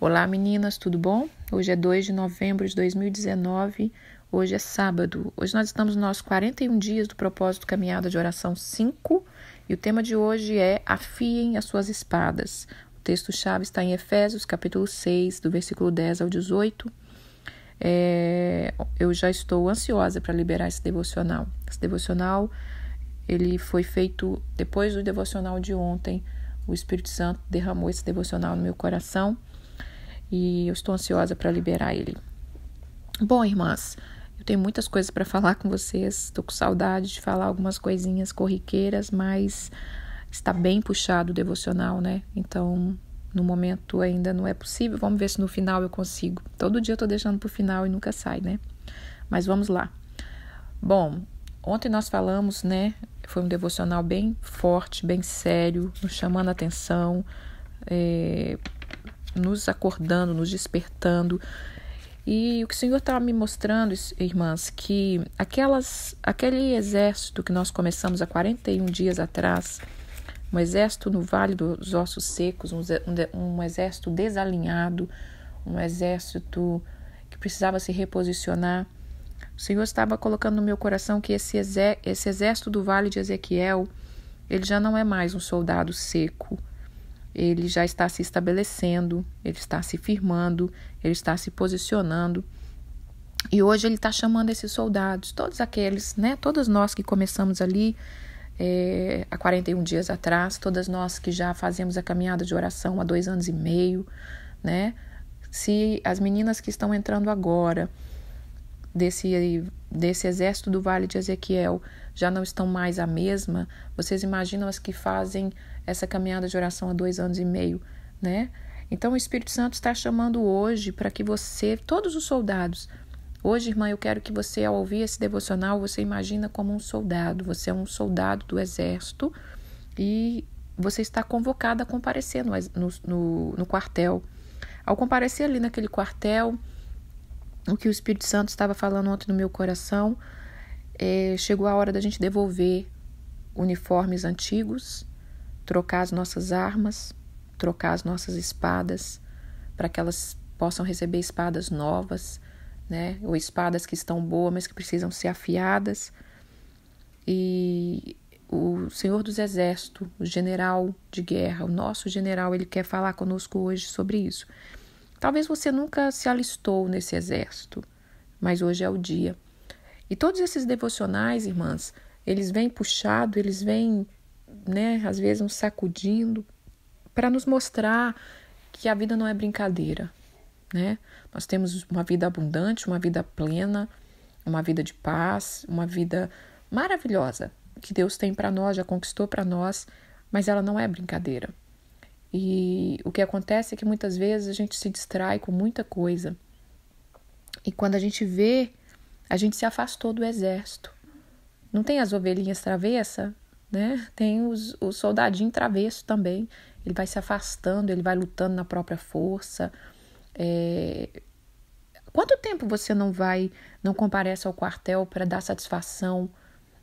Olá meninas, tudo bom? Hoje é 2 de novembro de 2019, hoje é sábado. Hoje nós estamos nos nossos 41 dias do propósito Caminhada de Oração 5 e o tema de hoje é Afiem as suas espadas. O texto-chave está em Efésios capítulo 6, do versículo 10 ao 18. Eu já estou ansiosa para liberar esse devocional. Esse devocional ele foi feito depois do devocional de ontem. O Espírito Santo derramou esse devocional no meu coração e eu estou ansiosa para liberar ele. Bom, irmãs, eu tenho muitas coisas para falar com vocês. Estou com saudade de falar algumas coisinhas corriqueiras, mas está bem puxado o devocional, né? Então, no momento ainda não é possível. Vamos ver se no final eu consigo. Todo dia eu estou deixando para o final e nunca sai, né? Mas vamos lá. Bom, ontem nós falamos, né? Foi um devocional bem forte, bem sério, nos chamando a atenção, nos acordando, nos despertando. E o que o Senhor estava me mostrando, irmãs, que aquele exército que nós começamos há 41 dias atrás, um exército no Vale dos Ossos Secos, um exército desalinhado, um exército que precisava se reposicionar. O Senhor estava colocando no meu coração que esse exército do Vale de Ezequiel, ele já não é mais um soldado seco. Ele já está se estabelecendo, ele está se firmando, ele está se posicionando. E hoje ele está chamando esses soldados, todos aqueles, né? Todas nós que começamos ali há 41 dias atrás, todas nós que já fazemos a caminhada de oração há 2 anos e meio, né? Se as meninas que estão entrando agora desse exército do Vale de Ezequiel já não estão mais a mesma, vocês imaginam as que fazem essa caminhada de oração há 2 anos e meio, né? Então o Espírito Santo está chamando hoje para que você, todos os soldados, hoje, irmã, eu quero que você, ao ouvir esse devocional, você imagina como um soldado, você é um soldado do exército e você está convocado a comparecer no quartel. Ao comparecer ali naquele quartel, o que o Espírito Santo estava falando ontem no meu coração, chegou a hora da gente devolver uniformes antigos, trocar as nossas armas, trocar as nossas espadas, para que elas possam receber espadas novas, né? Ou espadas que estão boas, mas que precisam ser afiadas. E o Senhor dos Exércitos, o general de guerra, o nosso general, ele quer falar conosco hoje sobre isso. Talvez você nunca se alistou nesse exército, mas hoje é o dia. E todos esses devocionais, irmãs, eles vêm puxados, eles vêm, né, às vezes nos sacudindo, para nos mostrar que a vida não é brincadeira, né? Nós temos uma vida abundante, uma vida plena, uma vida de paz, uma vida maravilhosa que Deus tem para nós, já conquistou para nós, mas ela não é brincadeira. E o que acontece é que muitas vezes a gente se distrai com muita coisa. E quando a gente vê, a gente se afastou do exército. Não tem as ovelhinhas travessa, né? Tem o soldadinho travesso também. Ele vai se afastando, ele vai lutando na própria força. Quanto tempo você não comparece ao quartel para dar satisfação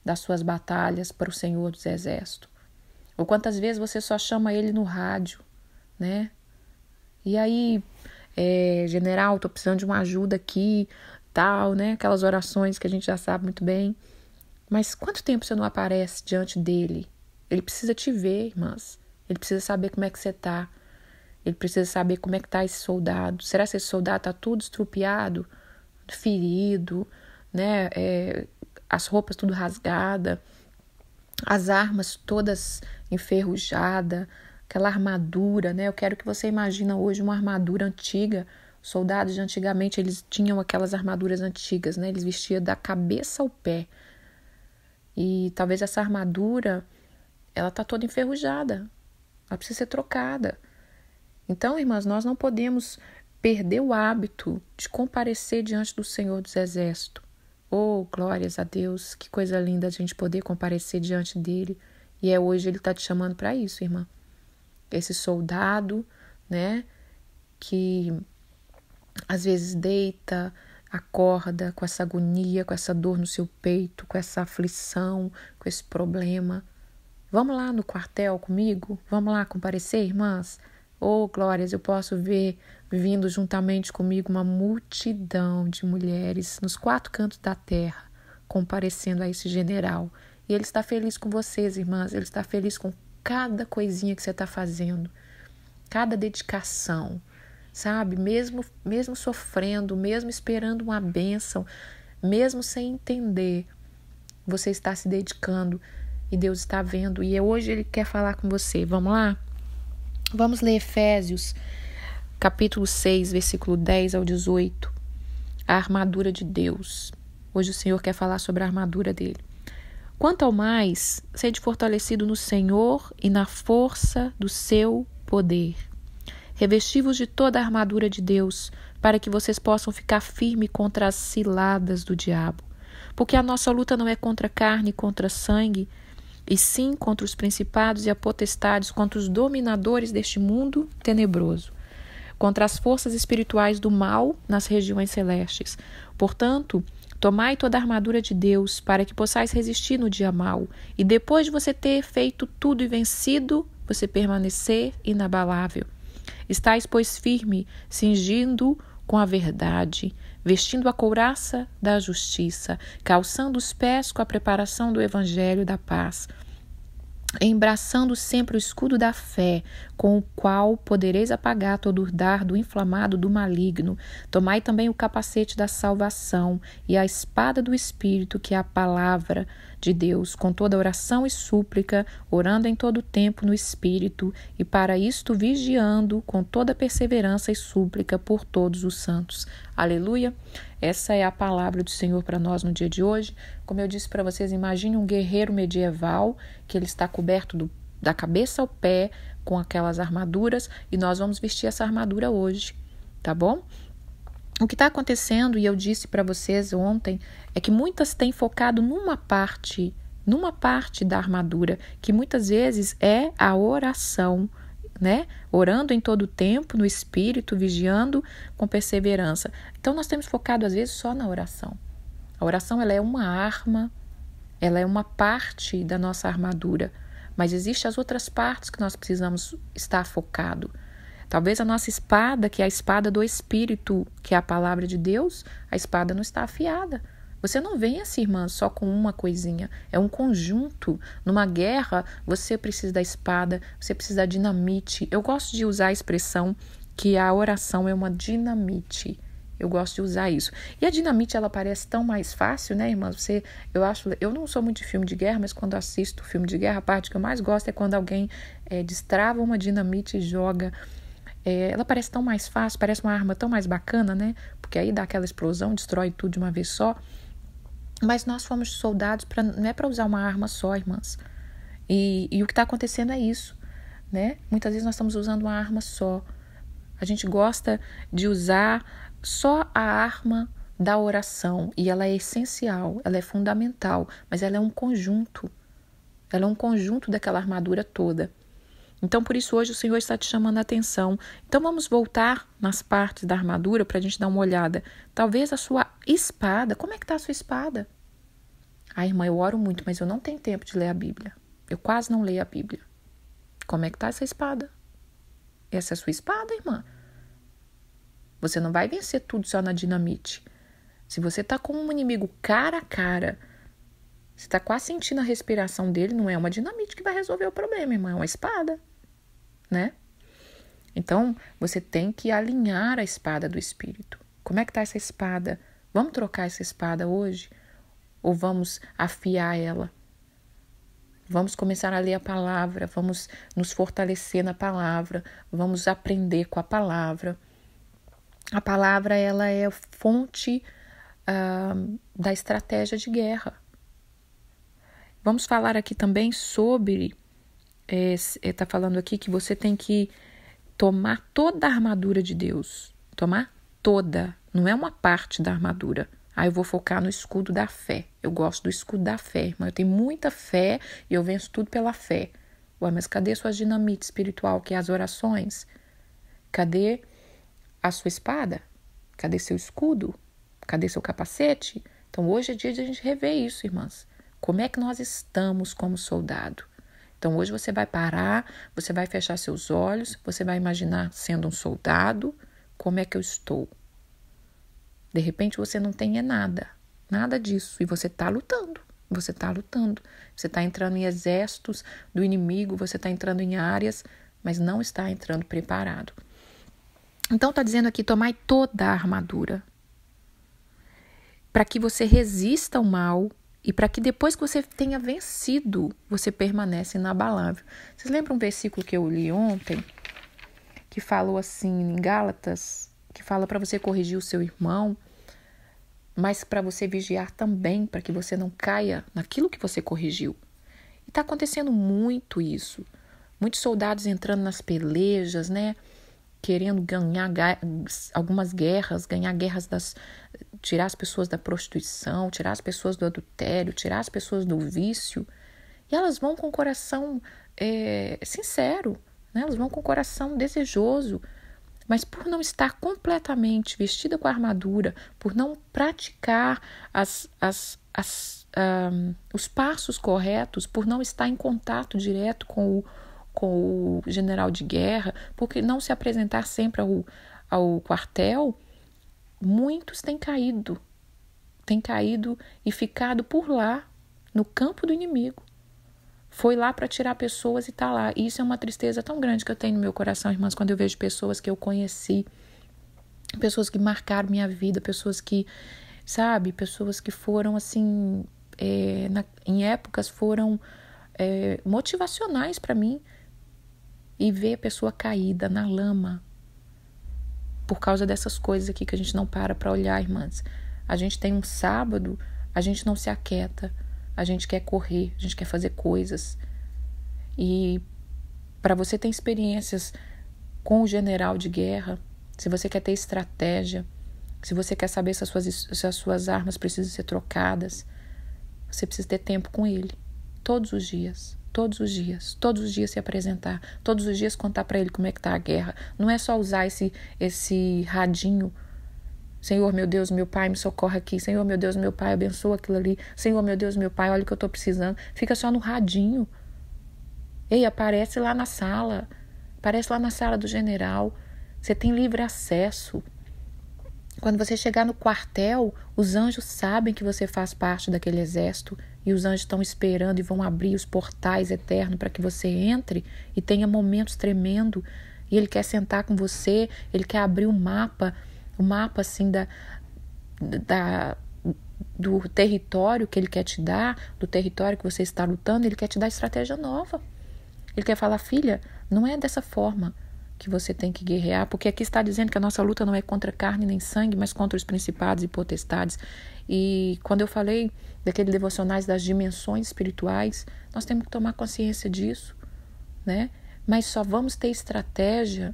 das suas batalhas para o Senhor dos Exércitos? Ou quantas vezes você só chama ele no rádio, né? E aí, general, estou precisando de uma ajuda aqui, tal, né? Aquelas orações que a gente já sabe muito bem. Mas quanto tempo você não aparece diante dele? Ele precisa te ver, irmãs. Ele precisa saber como é que você está. Ele precisa saber como é que está esse soldado. Será que esse soldado está tudo estrupiado, ferido, né? As roupas tudo rasgadas, as armas todas enferrujadas, aquela armadura, né? Eu quero que você imagine hoje uma armadura antiga. Os soldados de antigamente, eles tinham aquelas armaduras antigas, né? Eles vestiam da cabeça ao pé. E talvez essa armadura, ela está toda enferrujada. Ela precisa ser trocada. Então, irmãs, nós não podemos perder o hábito de comparecer diante do Senhor dos Exércitos. Oh, glórias a Deus, que coisa linda a gente poder comparecer diante dele. E hoje ele está te chamando para isso, irmã. Esse soldado, né, que às vezes deita, acorda com essa agonia, com essa dor no seu peito, com essa aflição, com esse problema. Vamos lá no quartel comigo? Vamos lá comparecer, irmãs? Oh, glórias, eu posso ver vindo juntamente comigo uma multidão de mulheres nos 4 cantos da terra, comparecendo a esse general. E ele está feliz com vocês, irmãs, ele está feliz com cada coisinha que você está fazendo, cada dedicação, sabe? Mesmo sofrendo, mesmo esperando uma bênção, mesmo sem entender, você está se dedicando e Deus está vendo. E hoje Ele quer falar com você. Vamos lá? Vamos ler Efésios, capítulo 6, versículo 10 ao 18. A armadura de Deus. Hoje o Senhor quer falar sobre a armadura dele. Quanto ao mais, sede fortalecido no Senhor e na força do seu poder. Revesti-vos de toda a armadura de Deus, para que vocês possam ficar firmes contra as ciladas do diabo. Porque a nossa luta não é contra carne e contra sangue, e sim contra os principados e as potestades, contra os dominadores deste mundo tenebroso, contra as forças espirituais do mal nas regiões celestes. Portanto, tomai toda a armadura de Deus, para que possais resistir no dia mau, e depois de você ter feito tudo e vencido, você permanecer inabalável. Estais, pois, firme, cingindo com a verdade, vestindo a couraça da justiça, calçando os pés com a preparação do evangelho da paz, embraçando sempre o escudo da fé, com o qual podereis apagar todo o dardo inflamado do maligno. Tomai também o capacete da salvação e a espada do Espírito, que é a palavra de Deus, com toda oração e súplica, orando em todo tempo no Espírito, e para isto vigiando com toda perseverança e súplica por todos os santos. Aleluia! Essa é a palavra do Senhor para nós no dia de hoje. Como eu disse para vocês, imagine um guerreiro medieval que ele está coberto da cabeça ao pé com aquelas armaduras, e nós vamos vestir essa armadura hoje, tá bom? O que está acontecendo, e eu disse para vocês ontem, é que muitas têm focado numa parte da armadura, que muitas vezes é a oração, né? Orando em todo o tempo, no Espírito, vigiando com perseverança. Então, nós temos focado, às vezes, só na oração. A oração, ela é uma arma, ela é uma parte da nossa armadura, mas existem as outras partes que nós precisamos estar focado. Talvez a nossa espada, que é a espada do Espírito, que é a palavra de Deus, a espada não está afiada. Você não vem assim, irmã, só com uma coisinha. É um conjunto. Numa guerra, você precisa da espada, você precisa da dinamite. Eu gosto de usar a expressão que a oração é uma dinamite. Eu gosto de usar isso. E a dinamite, ela parece tão mais fácil, né, irmã? Eu não sou muito de filme de guerra, mas quando assisto filme de guerra, a parte que eu mais gosto é quando alguém destrava uma dinamite e joga. Ela parece tão mais fácil, parece uma arma tão mais bacana, né? Porque aí dá aquela explosão, destrói tudo de uma vez só. Mas nós fomos soldados, não é para usar uma arma só, irmãs. E o que está acontecendo é isso, né? Muitas vezes nós estamos usando uma arma só. A gente gosta de usar só a arma da oração, e ela é essencial, ela é fundamental, mas ela é um conjunto. Ela é um conjunto daquela armadura toda. Então, por isso, hoje o Senhor está te chamando a atenção. Então, vamos voltar nas partes da armadura para a gente dar uma olhada. Talvez a sua espada. Como é que está a sua espada? Irmã, eu oro muito, mas eu não tenho tempo de ler a Bíblia. Eu quase não leio a Bíblia. Como é que está essa espada? Essa é a sua espada, irmã. Você não vai vencer tudo só na dinamite. Se você está com um inimigo cara a cara, você está quase sentindo a respiração dele, não é uma dinamite que vai resolver o problema, irmã, é uma espada, né? Então, você tem que alinhar a espada do Espírito. Como é que está essa espada? Vamos trocar essa espada hoje? Ou vamos afiar ela? Vamos começar a ler a palavra, vamos nos fortalecer na palavra, vamos aprender com a palavra. A palavra, ela é fonte da estratégia de guerra. Vamos falar aqui também sobre, está falando aqui que você tem que tomar toda a armadura de Deus. Tomar toda, não é uma parte da armadura. Eu vou focar no escudo da fé. Eu gosto do escudo da fé, irmã. Eu tenho muita fé e eu venço tudo pela fé. Ué, mas cadê sua dinamite espiritual, que é as orações? Cadê a sua espada? Cadê seu escudo? Cadê seu capacete? Então, hoje é dia de a gente rever isso, irmãs. Como é que nós estamos como soldado? Então hoje você vai parar, você vai fechar seus olhos, você vai imaginar sendo um soldado, como é que eu estou? De repente você não tem nada disso, e você está lutando. Você está entrando em exércitos do inimigo, você está entrando em áreas, mas não está entrando preparado. Então está dizendo aqui, tomai toda a armadura, para que você resista ao mal e para que depois que você tenha vencido, você permanece inabalável. Vocês lembram um versículo que eu li ontem, que falou assim em Gálatas, que fala para você corrigir o seu irmão, mas para você vigiar também, para que você não caia naquilo que você corrigiu. E está acontecendo muito isso. Muitos soldados entrando nas pelejas, né? Querendo ganhar algumas guerras, tirar as pessoas da prostituição, tirar as pessoas do adultério, tirar as pessoas do vício. E elas vão com o coração sincero, né? Elas vão com o coração desejoso. Mas por não estar completamente vestida com a armadura, por não praticar os passos corretos, por não estar em contato direto com o general de guerra, porque não se apresentar sempre ao quartel, muitos têm caído e ficado por lá, no campo do inimigo. Foi lá para tirar pessoas e está lá. E isso é uma tristeza tão grande que eu tenho no meu coração, irmãs, quando eu vejo pessoas que eu conheci, pessoas que marcaram minha vida, pessoas que, pessoas que foram assim, em épocas foram motivacionais para mim, e ver a pessoa caída na lama por causa dessas coisas aqui que a gente não para olhar, irmãs. A gente tem um sábado, a gente não se aquieta, a gente quer correr, a gente quer fazer coisas. E para você ter experiências com o general de guerra, se você quer ter estratégia, se você quer saber se as suas armas precisam ser trocadas, você precisa ter tempo com ele. Todos os dias se apresentar, todos os dias contar para ele como é que está a guerra. Não é só usar esse radinho. Senhor, meu Deus, meu Pai, me socorre aqui. Senhor, meu Deus, meu Pai, abençoa aquilo ali. Senhor, meu Deus, meu Pai, olha o que eu estou precisando. Fica só no radinho. Ei, aparece lá na sala. Aparece lá na sala do general. Você tem livre acesso. Quando você chegar no quartel, os anjos sabem que você faz parte daquele exército e os anjos estão esperando e vão abrir os portais eternos para que você entre e tenha momentos tremendos. E ele quer sentar com você, ele quer abrir o mapa assim do território que ele quer te dar, do território que você está lutando. Ele quer te dar estratégia nova. Ele quer falar, filha, não é dessa forma que você tem que guerrear, porque aqui está dizendo que a nossa luta não é contra carne nem sangue, mas contra os principados e potestades. E quando eu falei daqueles devocionais das dimensões espirituais, nós temos que tomar consciência disso, né? Mas só vamos ter estratégia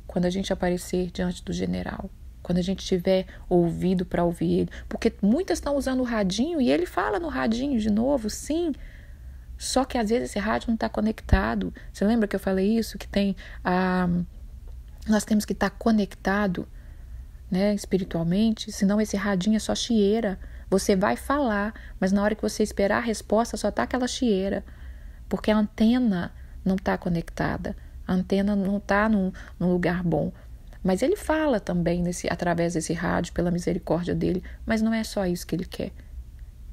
quando a gente aparecer diante do general, quando a gente tiver ouvido para ouvir ele, porque muitas estão usando o radinho e ele fala no radinho de novo, sim. Só que às vezes esse rádio não está conectado. Você lembra que eu falei isso? Que nós temos que estar conectado, né, espiritualmente, senão esse radinho é só chieira. Você vai falar, mas na hora que você esperar a resposta só está aquela chieira, porque a antena não está conectada, a antena não está num lugar bom. Mas ele fala também através desse rádio, pela misericórdia dele, mas não é só isso que ele quer.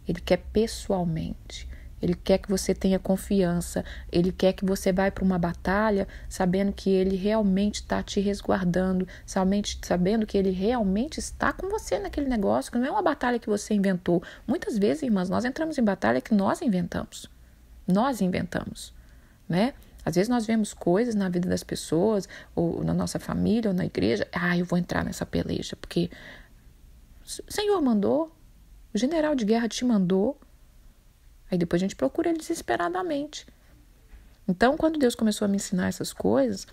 Ele quer pessoalmente. Ele quer que você tenha confiança. Ele quer que você vá para uma batalha sabendo que ele realmente está te resguardando, sabendo que ele realmente está com você naquele negócio, que não é uma batalha que você inventou. Muitas vezes, irmãs, nós entramos em batalha que nós inventamos. Nós inventamos, né? Às vezes nós vemos coisas na vida das pessoas, ou na nossa família, ou na igreja. Eu vou entrar nessa peleja, porque o Senhor mandou, o general de guerra te mandou. Aí depois a gente procura ele desesperadamente. Então, quando Deus começou a me ensinar essas coisas,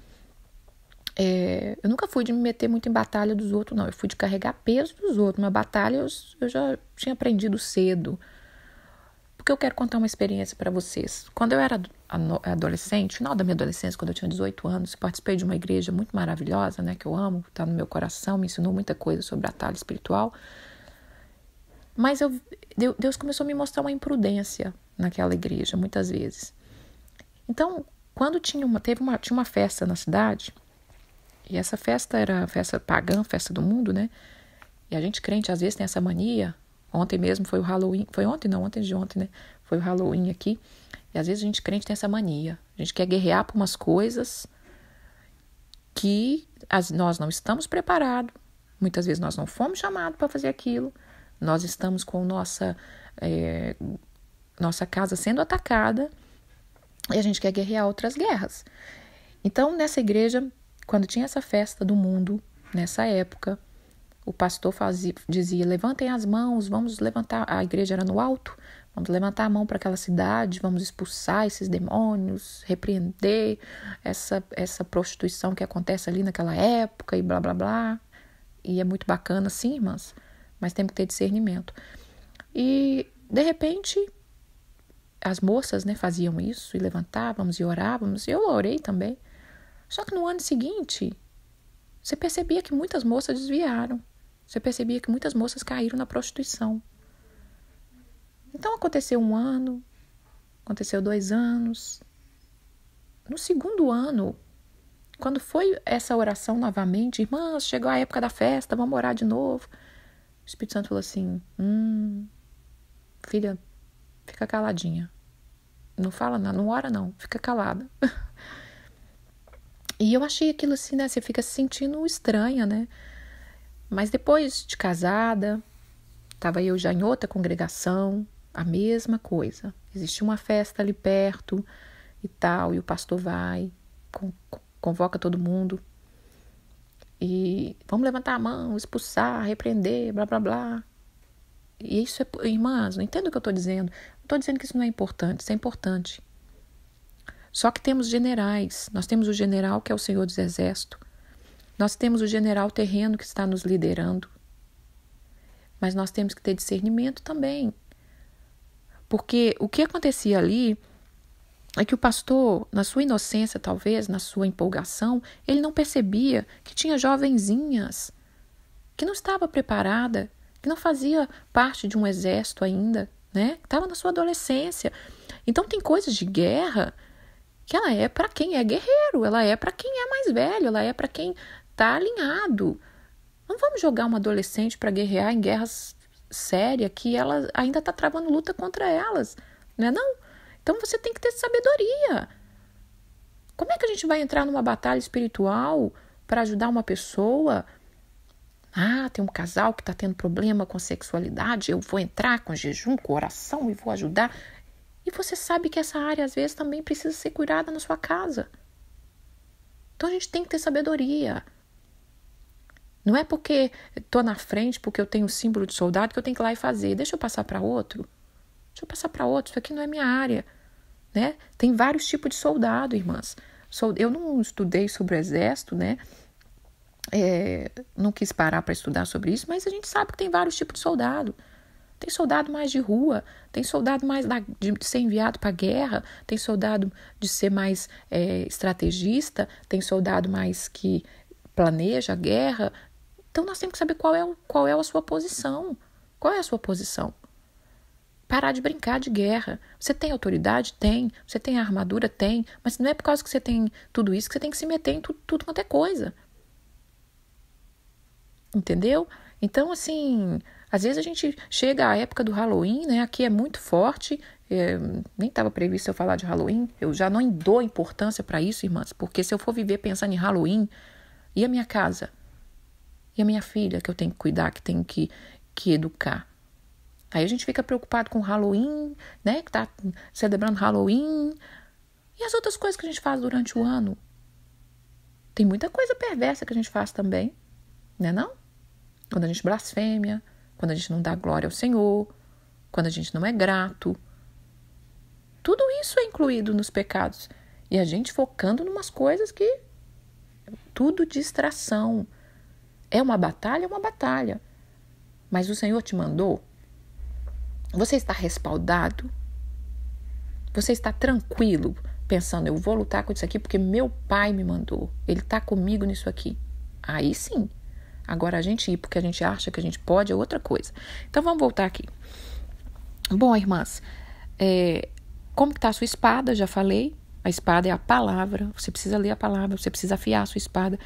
eu nunca fui de me meter muito em batalha dos outros, não. Eu fui de carregar peso dos outros. Uma batalha eu já tinha aprendido cedo. Porque eu quero contar uma experiência para vocês. Quando eu era adolescente, final da minha adolescência, quando eu tinha 18 anos, participei de uma igreja muito maravilhosa, né, que eu amo, está no meu coração, me ensinou muita coisa sobre batalha espiritual. Mas Deus começou a me mostrar uma imprudência naquela igreja, muitas vezes. Então, quando tinha uma festa na cidade, e essa festa era a festa pagã, festa do mundo, né? E a gente crente às vezes tem essa mania. Ontem mesmo foi o Halloween, foi ontem não, ontem de ontem, né? Foi o Halloween aqui. E às vezes a gente crente tem essa mania. A gente quer guerrear por umas coisas que nós não estamos preparados. Muitas vezes nós não fomos chamados para fazer aquilo. Nós estamos com nossa casa sendo atacada e a gente quer guerrear outras guerras. Então, nessa igreja, quando tinha essa festa do mundo, nessa época, o pastor dizia, levantem as mãos, vamos levantar, a igreja era no alto, vamos levantar a mão para aquela cidade, vamos expulsar esses demônios, repreender essa prostituição que acontece ali naquela época e blá, blá, blá. E é muito bacana, sim, irmãs, mas temos que ter discernimento. E, de repente, as moças, né, faziam isso e levantávamos e orávamos, e eu orei também. Só que no ano seguinte, você percebia que muitas moças desviaram. Você percebia que muitas moças caíram na prostituição. Então aconteceu 1 ano, aconteceu 2 anos. No segundo ano, quando foi essa oração novamente, irmãs, chegou a época da festa, vamos orar de novo. O Espírito Santo falou assim, filha, fica caladinha. Não fala nada, não ora não, fica calada. E eu achei aquilo assim, né? Você fica se sentindo estranha, né? Mas depois de casada, estava eu já em outra congregação, a mesma coisa. Existia uma festa ali perto e tal, e o pastor vai, convoca todo mundo. E vamos levantar a mão, expulsar, repreender, blá, blá, blá. E isso é, irmãs, não entendo o que eu estou dizendo. Não estou dizendo que isso não é importante, isso é importante. Só que temos generais. Nós temos o general que é o Senhor dos Exércitos. Nós temos o general terreno que está nos liderando. Mas nós temos que ter discernimento também. Porque o que acontecia ali é que o pastor, na sua inocência talvez, na sua empolgação, ele não percebia que tinha jovenzinhas que não estava preparada, que não fazia parte de um exército ainda, né? Que estava na sua adolescência. Então tem coisas de guerra que ela é para quem é guerreiro, ela é para quem é mais velho, ela é para quem está alinhado. Não vamos jogar uma adolescente para guerrear em guerras sérias que ela ainda está travando luta contra elas, não é não? Então você tem que ter sabedoria. Como é que a gente vai entrar numa batalha espiritual para ajudar uma pessoa? Tem um casal que está tendo problema com sexualidade, eu vou entrar com jejum, com oração e vou ajudar. E você sabe que essa área, às vezes, também precisa ser cuidada na sua casa. Então, a gente tem que ter sabedoria. Não é porque estou na frente, porque eu tenho o símbolo de soldado, que eu tenho que ir lá e fazer. Deixa eu passar para outro. Isso aqui não é minha área. Né? Tem vários tipos de soldado, irmãs. Eu não estudei sobre o exército, né? Não quis parar para estudar sobre isso, mas a gente sabe que tem vários tipos de soldado. Tem soldado mais de rua, tem soldado mais de ser enviado para a guerra, tem soldado de ser mais estrategista, tem soldado mais que planeja a guerra. Então nós temos que saber qual é a sua posição. Qual é a sua posição? Parar de brincar de guerra. Você tem autoridade? Tem. Você tem armadura? Tem. Mas não é por causa que você tem tudo isso que você tem que se meter em tudo quanto é coisa. Entendeu? Então, assim, às vezes a gente chega à época do Halloween, né? Aqui é muito forte. Nem estava previsto eu falar de Halloween. Eu já não dou importância para isso, irmãs. Porque se eu for viver pensando em Halloween, e a minha casa? E a minha filha que eu tenho que cuidar, que tenho que educar? Aí a gente fica preocupado com o Halloween, né? Que tá celebrando Halloween. E as outras coisas que a gente faz durante o ano? Tem muita coisa perversa que a gente faz também, né não? Quando a gente blasfêmia, quando a gente não dá glória ao Senhor, quando a gente não é grato. Tudo isso é incluído nos pecados. E a gente focando em umas coisas que... Tudo distração. É uma batalha? É uma batalha. Mas o Senhor te mandou? Você está respaldado? Você está tranquilo, pensando, eu vou lutar com isso aqui porque meu pai me mandou. Ele está comigo nisso aqui. Aí sim. Agora a gente ir porque a gente acha que a gente pode é outra coisa. Então vamos voltar aqui. Bom, irmãs, como que está a sua espada? Já falei. A espada é a palavra. Você precisa ler a palavra, você precisa afiar a sua espada.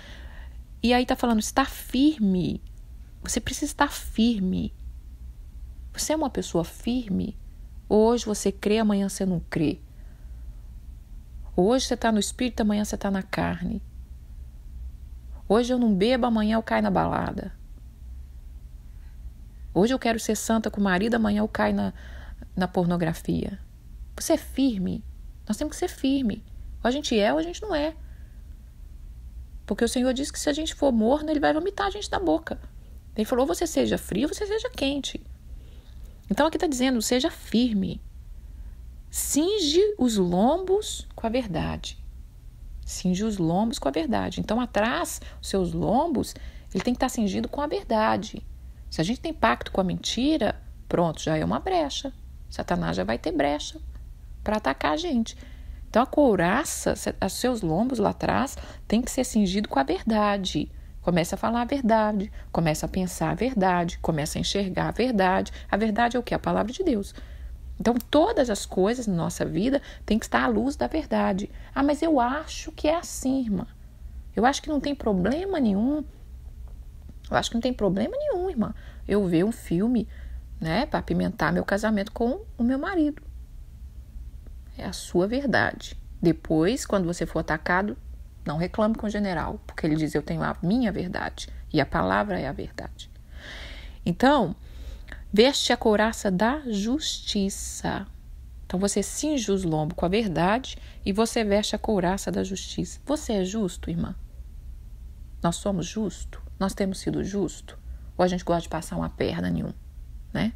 E aí está falando, estar firme. Você precisa estar firme. Você é uma pessoa firme? Hoje você crê, amanhã você não crê. Hoje você está no espírito, amanhã você está na carne. Hoje eu não bebo, amanhã eu caio na balada. Hoje eu quero ser santa com o marido, amanhã eu caio na pornografia. Você é firme? Nós temos que ser firme. Ou a gente é ou a gente não é. Porque o Senhor disse que se a gente for morno, Ele vai vomitar a gente da boca. Ele falou, você seja frio, você seja quente. Então aqui está dizendo, seja firme. Cinge os lombos com a verdade. Cinge os lombos com a verdade. Então atrás, os seus lombos, ele tem que estar cingido com a verdade. Se a gente tem pacto com a mentira, pronto, já é uma brecha. Satanás já vai ter brecha para atacar a gente. Então a couraça, os seus lombos lá atrás, tem que ser cingido com a verdade. Começa a falar a verdade, começa a pensar a verdade, começa a enxergar a verdade. A verdade é o quê? A palavra de Deus. Então todas as coisas na nossa vida tem que estar à luz da verdade. Ah, mas eu acho que é assim, irmã. Eu acho que não tem problema nenhum. Eu acho que não tem problema nenhum, irmã. Eu ver um filme, né, para apimentar meu casamento com o meu marido. É a sua verdade. Depois, quando você for atacado, não reclame com o general, porque ele diz, eu tenho a minha verdade, e a palavra é a verdade. Então, veste a couraça da justiça. Então, você cinge os lombos com a verdade e você veste a couraça da justiça. Você é justo, irmã? Nós somos justos? Nós temos sido justos? Ou a gente gosta de passar uma perna em um, né?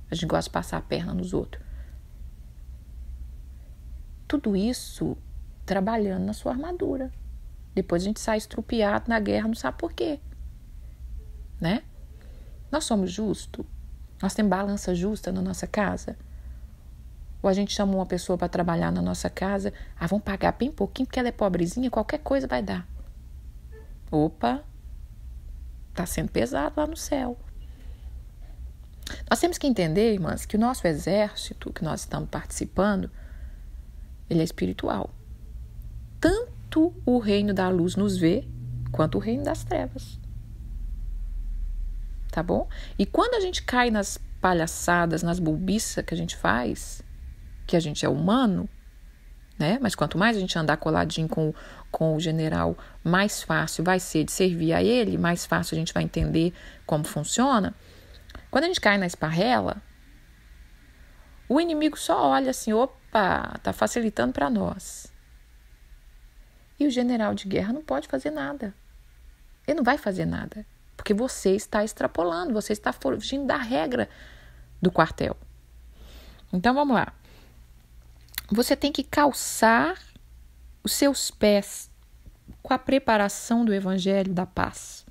A gente gosta de passar a perna nos outros. Tudo isso trabalhando na sua armadura. Depois a gente sai estrupiado na guerra, não sabe por quê. Né? Nós somos justos? Nós temos balança justa na nossa casa? Ou a gente chama uma pessoa para trabalhar na nossa casa, vamos pagar bem pouquinho porque ela é pobrezinha, qualquer coisa vai dar. Opa, está sendo pesado lá no céu. Nós temos que entender, irmãs, que o nosso exército, que nós estamos participando, ele é espiritual. Tanto o reino da luz nos vê, quanto o reino das trevas. Tá bom? E quando a gente cai nas palhaçadas, nas bobiças que a gente faz, que a gente é humano, né? Mas quanto mais a gente andar coladinho com o general, mais fácil vai ser de servir a ele, mais fácil a gente vai entender como funciona. Quando a gente cai na esparrela, o inimigo só olha assim, opa, tá facilitando para nós. E o general de guerra não pode fazer nada. Ele não vai fazer nada, porque você está extrapolando, você está fugindo da regra do quartel. Então vamos lá. Você tem que calçar os seus pés com a preparação do evangelho da paz.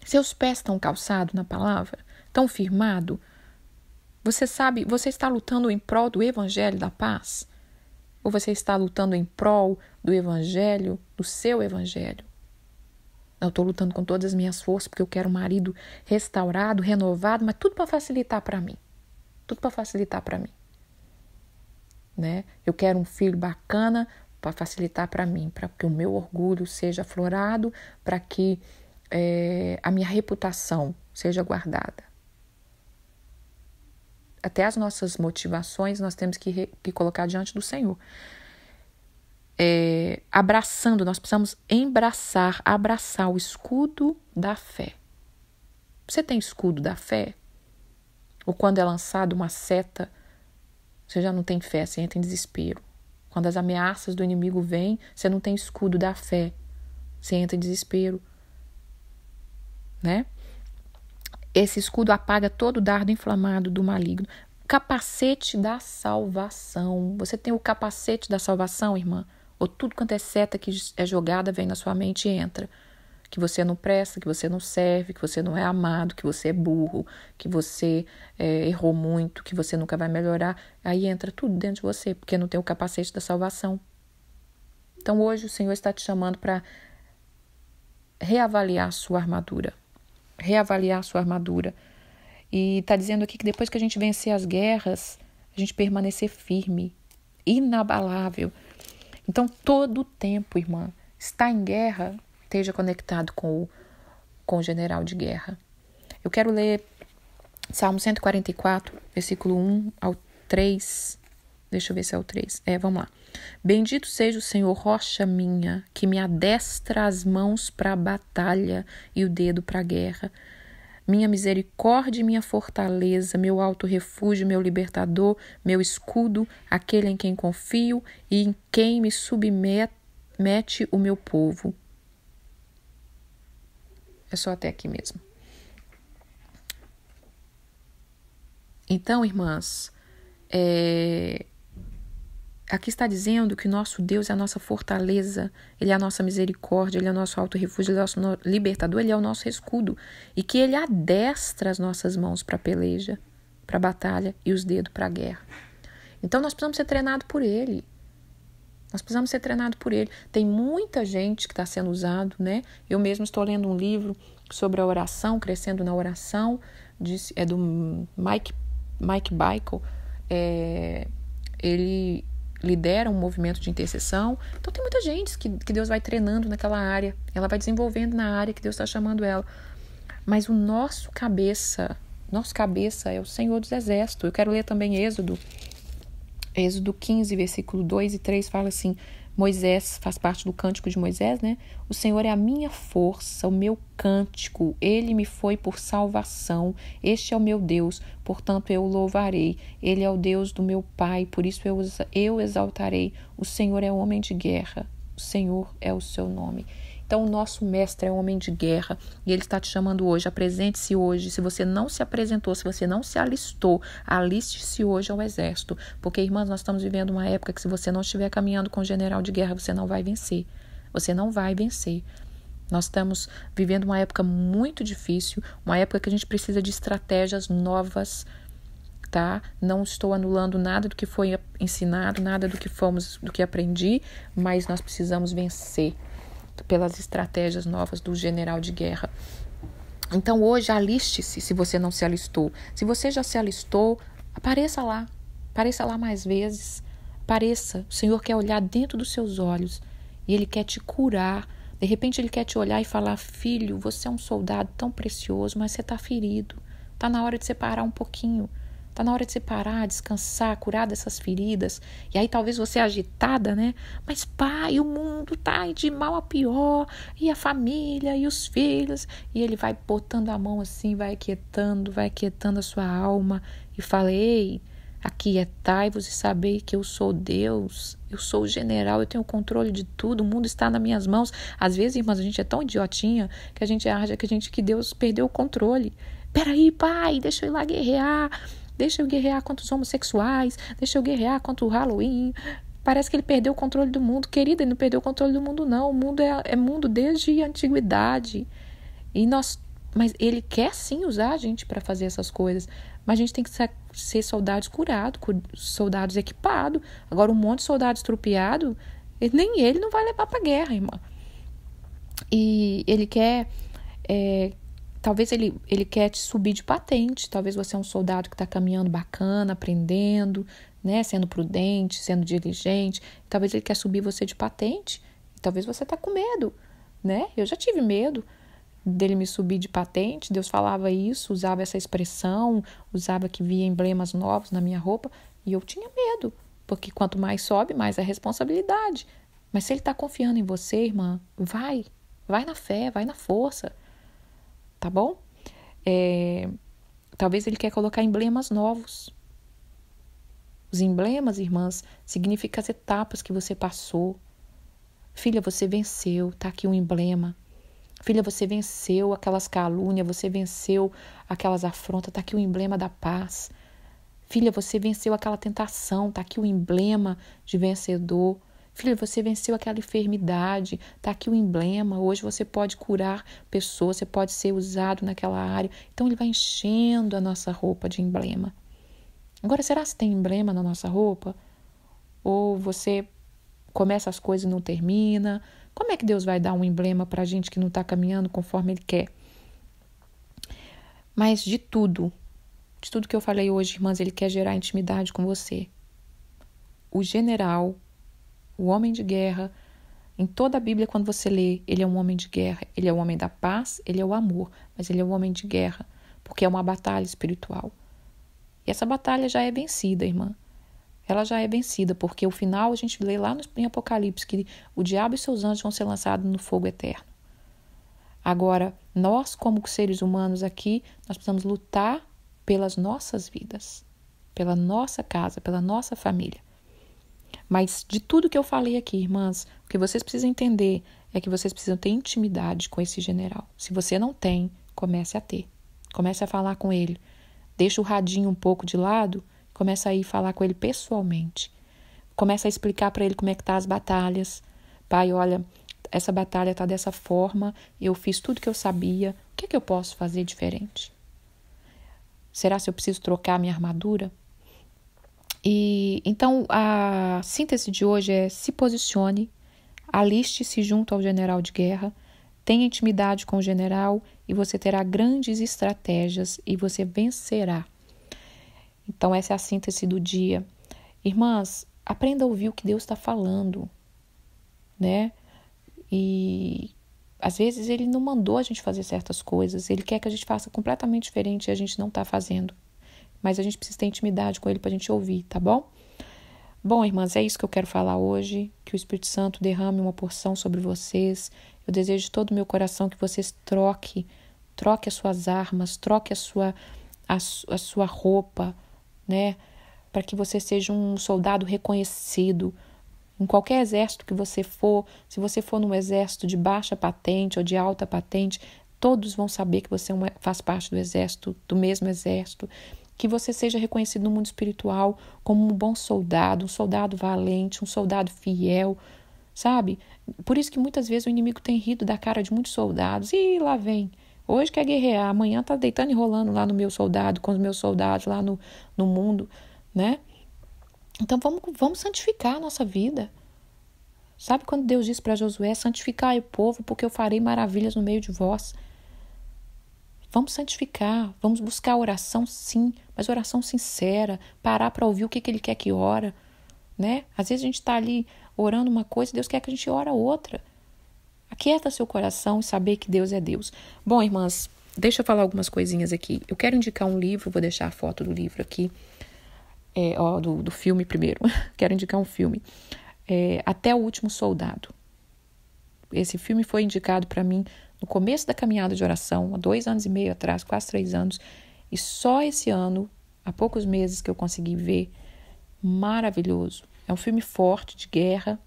Seus pés estão calçados na palavra? Estão firmados? Você sabe, você está lutando em prol do evangelho da paz? Ou você está lutando em prol do evangelho, do seu evangelho? Eu estou lutando com todas as minhas forças porque eu quero um marido restaurado, renovado, mas tudo para facilitar para mim. Tudo para facilitar para mim. Né? Eu quero um filho bacana para facilitar para mim, para que o meu orgulho seja aflorado, para que a minha reputação seja guardada. Até as nossas motivações nós temos que colocar diante do Senhor. Abraçando, nós precisamos abraçar o escudo da fé. Você tem escudo da fé? Ou quando é lançado uma seta, você já não tem fé, você entra em desespero. Quando as ameaças do inimigo vêm, você não tem escudo da fé, você entra em desespero. Né? Esse escudo apaga todo o dardo inflamado do maligno. Capacete da salvação. Você tem o capacete da salvação, irmã? Ou tudo quanto é seta que é jogada vem na sua mente e entra. Que você não presta, que você não serve, que você não é amado, que você é burro, que você errou muito, que você nunca vai melhorar. Aí entra tudo dentro de você, porque não tem o capacete da salvação. Então hoje o Senhor está te chamando para reavaliar a sua armadura. Reavaliar a sua armadura. E está dizendo aqui que depois que a gente vencer as guerras, a gente permanecer firme. inabalável. Então, todo o tempo, irmã, está em guerra, esteja conectado com o general de guerra. Eu quero ler Salmo 144, versículo 1 ao 3. Deixa eu ver se é o 3. Vamos lá. Bendito seja o Senhor, rocha minha, que me adestra as mãos para a batalha e o dedo para a guerra. Minha misericórdia e minha fortaleza, meu alto refúgio, meu libertador, meu escudo, aquele em quem confio e em quem me submete o meu povo. É só até aqui mesmo. Então, irmãs, aqui está dizendo que nosso Deus é a nossa fortaleza, Ele é a nossa misericórdia, Ele é o nosso alto refúgio, Ele é o nosso libertador, Ele é o nosso escudo. E que Ele adestra as nossas mãos para a peleja, para a batalha e os dedos para a guerra. Então nós precisamos ser treinados por Ele. Nós precisamos ser treinados por Ele. Tem muita gente que está sendo usado, né? Eu mesmo estou lendo um livro sobre a oração, Crescendo na Oração, é do Mike Bickle. Ele lidera um movimento de intercessão. Então tem muita gente que Deus vai treinando naquela área. Ela vai desenvolvendo na área que Deus está chamando ela. Mas o nosso cabeça é o Senhor dos Exércitos. Eu quero ler também Êxodo 15, versículo 2 e 3, fala assim, Moisés, faz parte do cântico de Moisés, né? O Senhor é a minha força, o meu cântico, Ele me foi por salvação, este é o meu Deus, portanto eu o louvarei. Ele é o Deus do meu Pai, por isso eu exaltarei. O Senhor é homem de guerra, o Senhor é o seu nome. Então o nosso mestre é um homem de guerra e ele está te chamando hoje, apresente-se hoje. Se você não se apresentou, se você não se alistou, aliste-se hoje ao exército. Porque, irmãs, nós estamos vivendo uma época que se você não estiver caminhando com o general de guerra, você não vai vencer. Você não vai vencer. Nós estamos vivendo uma época muito difícil, uma época que a gente precisa de estratégias novas, tá? Não estou anulando nada do que foi ensinado, nada do que aprendi, mas nós precisamos vencer pelas estratégias novas do general de guerra. Então hoje aliste-se se você não se alistou. Se você já se alistou, apareça lá mais vezes, apareça. O Senhor quer olhar dentro dos seus olhos e Ele quer te curar. De repente Ele quer te olhar e falar, filho, você é um soldado tão precioso, mas você está ferido, está na hora de você parar um pouquinho. Está na hora de você parar, descansar, curar dessas feridas. E aí talvez você agitada, né? Mas pai, o mundo está de mal a pior. E a família, e os filhos. E ele vai botando a mão assim, vai aquietando a sua alma. E fala, ei, aquietai-vos e sabei que eu sou Deus. Eu sou o general, eu tenho o controle de tudo. O mundo está nas minhas mãos. Às vezes, irmãs, a gente é tão idiotinha que a gente acha que Deus perdeu o controle. Peraí, pai, deixa eu ir lá guerrear. Deixa eu guerrear contra os homossexuais, deixa eu guerrear contra o Halloween. Parece que ele perdeu o controle do mundo. Querida, ele não perdeu o controle do mundo, não. O mundo é mundo desde a antiguidade. Mas ele quer sim usar a gente para fazer essas coisas. Mas a gente tem que ser soldados curados, soldados equipados. Agora, um monte de soldado estrupiado, nem ele não vai levar para a guerra, irmã. E ele quer... Talvez ele quer te subir de patente. Talvez você é um soldado que está caminhando bacana, aprendendo, né, sendo prudente, sendo diligente. Talvez ele quer subir você de patente. Talvez você está com medo, né? Eu já tive medo dele me subir de patente. Deus falava isso, usava essa expressão, usava que via emblemas novos na minha roupa. E eu tinha medo, porque quanto mais sobe, mais é responsabilidade. Mas se ele está confiando em você, irmã, vai na fé, vai na força. Tá bom? Talvez ele quer colocar emblemas novos. Os emblemas, irmãs, significam as etapas que você passou. Filha, você venceu, tá aqui um emblema. Filha, você venceu aquelas calúnias, você venceu aquelas afrontas, tá aqui o emblema da paz. Filha, você venceu aquela tentação, tá aqui o emblema de vencedor. Filha, você venceu aquela enfermidade, está aqui o emblema. Hoje você pode curar pessoas, você pode ser usado naquela área. Então ele vai enchendo a nossa roupa de emblema. Agora, será que tem emblema na nossa roupa? Ou você começa as coisas e não termina? Como é que Deus vai dar um emblema para a gente que não está caminhando conforme Ele quer? Mas de tudo que eu falei hoje, irmãs, Ele quer gerar intimidade com você. o general, o homem de guerra, em toda a Bíblia, quando você lê, ele é um homem de guerra, ele é o homem da paz, ele é o amor, mas ele é o homem de guerra, porque é uma batalha espiritual. E essa batalha já é vencida, irmã. Ela já é vencida, porque o final a gente lê lá em Apocalipse, que o diabo e seus anjos vão ser lançados no fogo eterno. Agora, nós como seres humanos aqui, nós precisamos lutar pelas nossas vidas, pela nossa casa, pela nossa família. Mas de tudo que eu falei aqui, irmãs, o que vocês precisam entender é que vocês precisam ter intimidade com esse general. Se você não tem, comece a ter. Comece a falar com ele. Deixa o radinho um pouco de lado, comece a ir falar com ele pessoalmente. Comece a explicar para ele como é que tá as batalhas. Pai, olha, essa batalha tá dessa forma, eu fiz tudo que eu sabia, o que é que eu posso fazer diferente? Será se eu preciso trocar minha armadura? E então a síntese de hoje é: se posicione, aliste-se junto ao general de guerra, tenha intimidade com o general e você terá grandes estratégias e você vencerá. Então essa é a síntese do dia. Irmãs, aprenda a ouvir o que Deus está falando, né? E às vezes ele não mandou a gente fazer certas coisas, ele quer que a gente faça completamente diferente e a gente não está fazendo. Mas a gente precisa ter intimidade com ele para a gente ouvir, tá bom? Bom, irmãs, é isso que eu quero falar hoje. Que o Espírito Santo derrame uma porção sobre vocês. Eu desejo de todo o meu coração que vocês troque as suas armas, troque a sua roupa, né? Para que você seja um soldado reconhecido. Em qualquer exército que você for, se você for num exército de baixa patente ou de alta patente, todos vão saber que você faz parte do exército, do mesmo exército. Que você seja reconhecido no mundo espiritual como um bom soldado, um soldado valente, um soldado fiel, sabe? Por isso que muitas vezes o inimigo tem rido da cara de muitos soldados. E lá vem, hoje quer guerrear, amanhã tá deitando e rolando lá no meu soldado, com os meus soldados lá no mundo, né? Então vamos santificar a nossa vida. Sabe quando Deus disse para Josué: santificai o povo, porque eu farei maravilhas no meio de vós. Vamos santificar, vamos buscar oração, sim, mas oração sincera, parar para ouvir o que ele quer que ora, né? Às vezes a gente está ali orando uma coisa e Deus quer que a gente ora outra. Aquieta seu coração e saber que Deus é Deus. Bom, irmãs, deixa eu falar algumas coisinhas aqui. Eu quero indicar um livro, vou deixar a foto do livro aqui, do filme primeiro. Quero indicar um filme, Até o Último Soldado. Esse filme foi indicado para mim no começo da caminhada de oração, há 2 anos e meio atrás, quase 3 anos, e só esse ano, há poucos meses que eu consegui ver. Maravilhoso. É um filme forte, de guerra,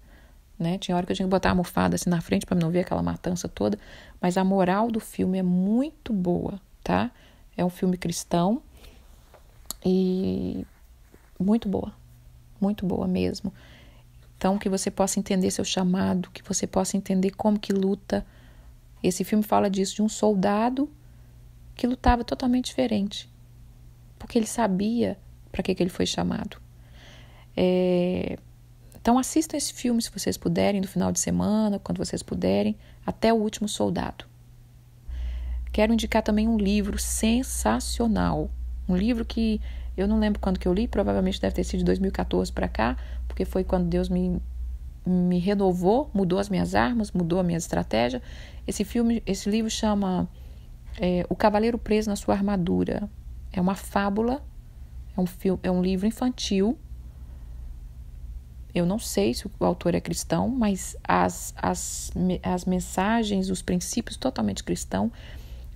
né? Tinha hora que eu tinha que botar a almofada assim na frente para não ver aquela matança toda, mas a moral do filme é muito boa, tá? É um filme cristão e muito boa mesmo. Então, que você possa entender seu chamado, que você possa entender como que luta. Esse filme fala disso, de um soldado que lutava totalmente diferente, porque ele sabia para que ele foi chamado. Então assistam esse filme se vocês puderem, no final de semana, quando vocês puderem, Até o Último Soldado. Quero indicar também um livro sensacional, um livro que eu não lembro quando que eu li, provavelmente deve ter sido de 2014 para cá, porque foi quando Deus me renovou, mudou as minhas armas, mudou a minha estratégia. Esse livro chama O Cavaleiro Preso na Sua Armadura. É uma fábula, é um livro infantil. Eu não sei se o autor é cristão, mas as mensagens, os princípios totalmente cristãos.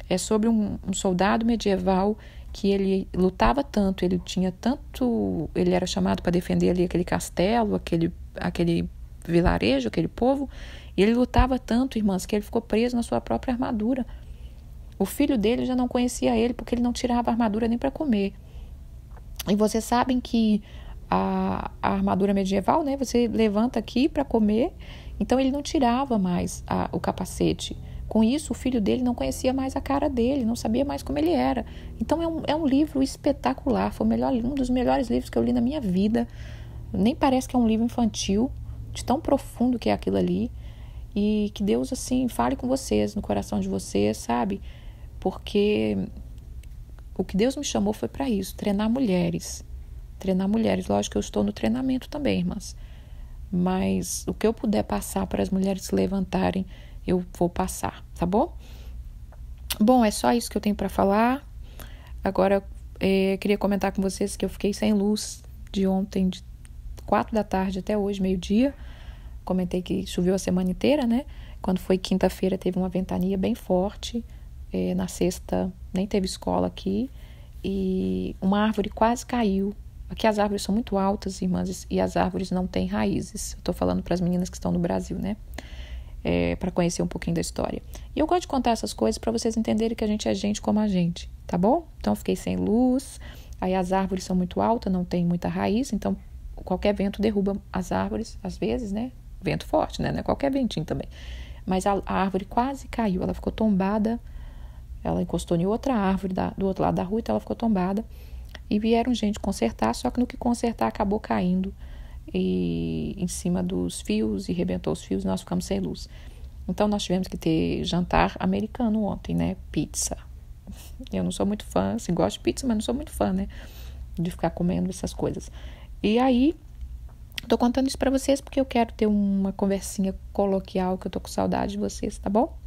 É sobre um soldado medieval que ele lutava tanto, ele era chamado para defender ali aquele castelo, aquele vilarejo, aquele povo, e ele lutava tanto, irmãs, que ele ficou preso na sua própria armadura. O filho dele já não conhecia ele, porque ele não tirava a armadura nem para comer. E vocês sabem que a armadura medieval, né, você levanta aqui para comer, então ele não tirava mais o capacete. Com isso, o filho dele não conhecia mais a cara dele, não sabia mais como ele era. Então é um livro espetacular, foi um dos melhores livros que eu li na minha vida. Nem parece que é um livro infantil, de tão profundo que é aquilo ali. E que Deus, assim, fale com vocês, no coração de vocês, sabe? Porque o que Deus me chamou foi para isso, treinar mulheres. treinar mulheres. Lógico que eu estou no treinamento também, irmãs. Mas o que eu puder passar para as mulheres se levantarem, eu vou passar, tá bom? Bom, é só isso que eu tenho para falar. Agora, queria comentar com vocês que eu fiquei sem luz de ontem, de 4 da tarde até hoje, meio-dia. Comentei que choveu a semana inteira, né? Quando foi quinta-feira, teve uma ventania bem forte. Na sexta, nem teve escola aqui. E uma árvore quase caiu. Aqui as árvores são muito altas, irmãs, e as árvores não têm raízes. Eu tô falando para as meninas que estão no Brasil, né? Para conhecer um pouquinho da história. E eu gosto de contar essas coisas para vocês entenderem que a gente é gente como a gente, tá bom? Então, eu fiquei sem luz. Aí as árvores são muito altas, não tem muita raiz. Então, qualquer vento derruba as árvores, às vezes, né? Vento forte, né? Não é qualquer ventinho também. Mas a árvore quase caiu. Ela ficou tombada. Ela encostou em outra árvore do outro lado da rua, então ela ficou tombada. E vieram gente consertar, só que no que consertar acabou caindo em cima dos fios e rebentou os fios e nós ficamos sem luz. Então nós tivemos que ter jantar americano ontem, né? Pizza. Eu não sou muito fã, assim, gosto de pizza, mas não sou muito fã, né? De ficar comendo essas coisas. E aí, tô contando isso pra vocês porque eu quero ter uma conversinha coloquial, que eu tô com saudade de vocês, tá bom?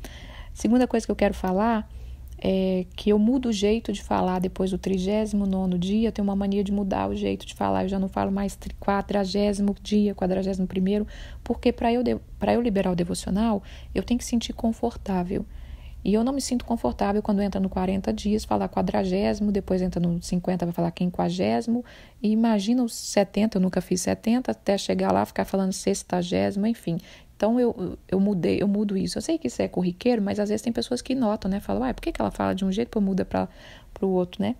Segunda coisa que eu quero falar é que eu mudo o jeito de falar depois do 39º dia. Eu tenho uma mania de mudar o jeito de falar. Eu já não falo mais 40º dia, 41º, porque para eu liberar o devocional, eu tenho que sentir confortável. E eu não me sinto confortável quando entra no 40 dias, falar 40º, depois entra no 50, vai falar 50º, e imagina os 70, eu nunca fiz 70, até chegar lá, ficar falando 60º, enfim. Então, eu mudo isso. Eu sei que isso é corriqueiro, mas às vezes tem pessoas que notam, né? Falam, por que ela fala de um jeito e muda para o outro, né?